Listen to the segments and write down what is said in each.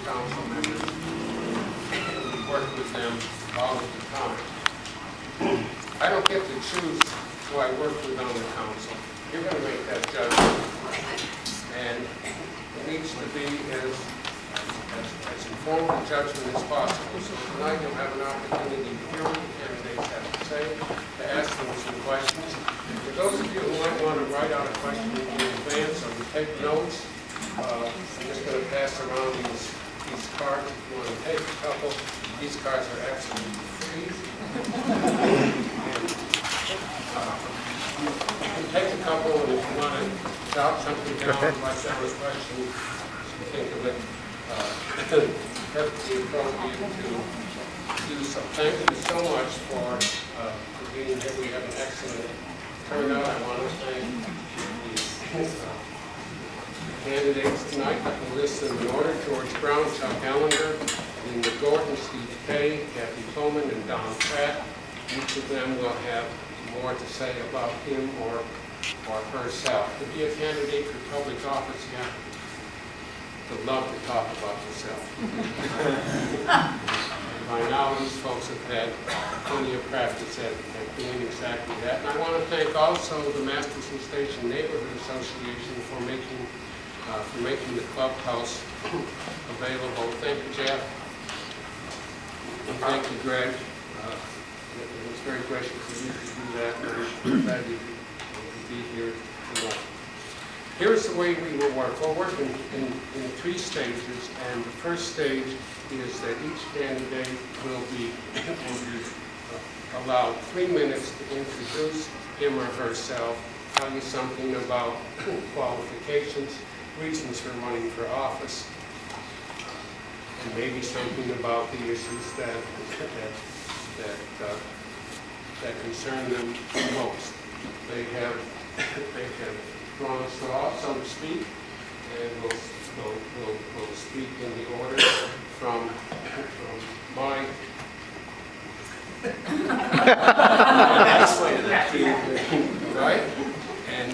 council members, and we work with them all of the time. I don't get to choose who I work with on the council. You're going to make that judgment, and it needs to be as informed a judgment as possible. So tonight you'll have an opportunity to hear what the candidates have to say, to ask them some questions. For those of you who might want to write out a question in advance or to take notes, I'm just going to pass around these cards. If you want to take a couple, these cards are absolutely free. You can take a couple, and if you want to jot something down, like that was question, you think of it, perfectly appropriate to do so. Thank you so much for being here. We have an excellent turnout. I want to thank the candidates tonight. I can list them in order: George Brown, Chuck Ellinger, Linda Gordon, Steve Kay, Kathy Coleman, and Don Pratt. Each of them will have more to say about him or herself. To be a candidate for public office, you have to love to talk about yourself. By now, these folks have had plenty of practice at doing exactly that. And I want to thank also the Masterson Station Neighborhood Association for making the clubhouse available. Thank you, Jeff. And thank you, Greg. It was very gracious of you to do that. We're glad you could be here tonight. Here's the way we will work. We'll work in 3 stages, and the first stage is that each candidate will be allowed 3 minutes to introduce him or herself, tell you something about qualifications, reasons for running for office, and maybe something about the issues that concern them most. They have drawn a straw, so to speak, and we'll speak in the order from my right, and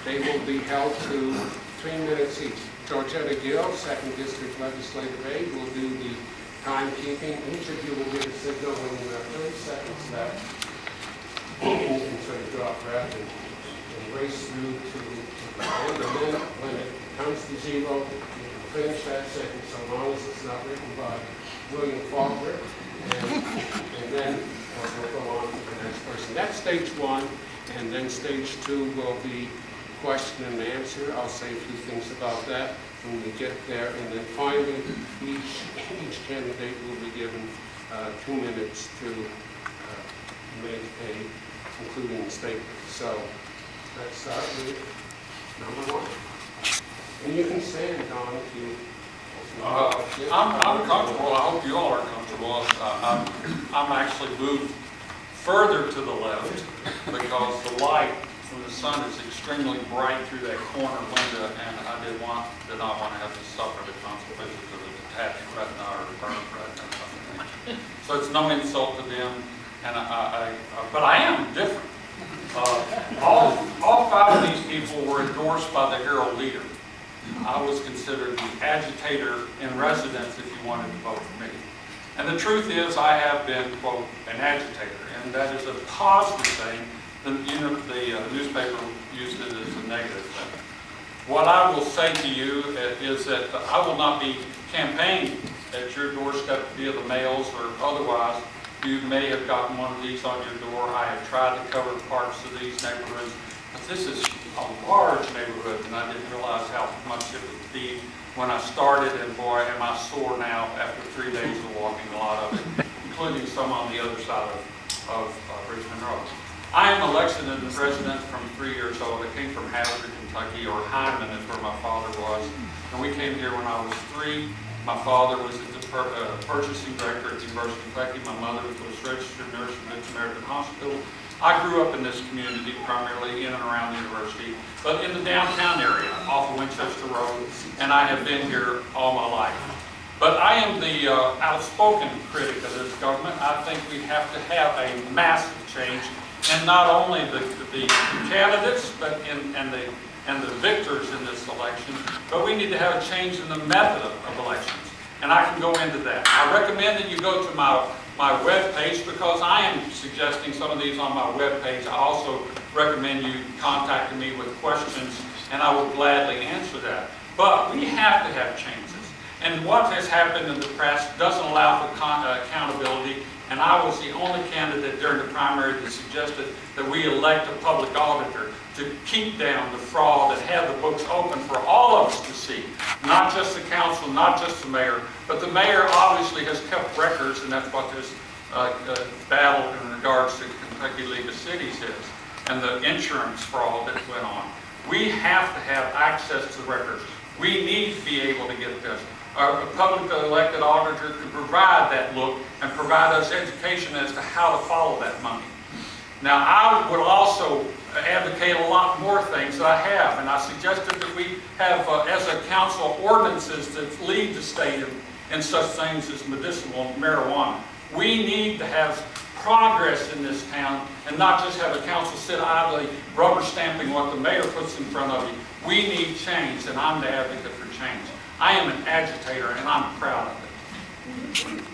they will be held to 3 minutes each. Georgetta Gill, 2nd District Legislative Aide, will do the timekeeping. Each of you will get a signal when you have 30 seconds left. You can sort of drop breath and race through to the end. And then when it comes to 0, you can finish that sentence so long as it's not written by William Faulkner. And then we'll go on to the next person. That's stage 1, and then stage 2 will be question and answer. I'll say a few things about that when we get there. And then finally, each candidate will be given 2 minutes to make a concluding statement. So let's start with number 1. And you can stand, Don, if you... I'm comfortable. I hope you all are comfortable. I'm actually moved further to the left because the light from the sun is extremely bright through that corner window, and I did not want to have to suffer the consequences of a detached retina or burned retina or something. So it's no insult to them, and but I am different. All 5 of these people were endorsed by the Herald Leader. I was considered the agitator in residence if you wanted to vote for me. And the truth is I have been, quote, an agitator, and that is a positive thing. The newspaper used it as a negative thing. What I will say to you is that I will not be campaigning at your doorstep via the mails or otherwise. You may have gotten one of these on your door. I have tried to cover parts of these neighborhoods, but this is a large neighborhood, and I didn't realize how much it would be when I started, and boy, am I sore now after 3 days of walking a lot of it, including some on the other side of Richmond Road. I am a Lexington resident from 3 years old. I came from Haverford, Kentucky, or Hyman is where my father was, and we came here when I was 3. My father was the purchasing director at the University of Kentucky. My mother was a registered nurse at Good Samaritan Hospital. I grew up in this community, primarily in and around the university, but in the downtown area, off of Winchester Road, and I have been here all my life. But I am the outspoken critic of this government. I think we have to have a massive change, and not only the candidates, but and the victors in this election, but we need to have a change in the method of election. and I can go into that. I recommend that you go to my webpage because I am suggesting some of these on my webpage. I also recommend you contacting me with questions, and I will gladly answer that. But we have to have changes. And what has happened in the past doesn't allow for accountability, and I was the only candidate during the primary that suggested that we elect a public auditor to keep down the fraud and have the books open for all of us to see. Not just the council, not just the mayor, but the mayor obviously has kept records, and that's what this battle in regards to Kentucky League of Cities is, and the insurance fraud that went on. We have to have access to the records. We need to be able to get this. A public elected auditor can provide that look and provide us education as to how to follow that money. Now, I would also advocate a lot more things that I have, and I suggested that we have, as a council, ordinances that lead the state in such things as medicinal marijuana. We need to have progress in this town and not just have a council sit idly rubber stamping what the mayor puts in front of you. We need change, and I'm the advocate for change. I am an agitator, and I'm proud of it.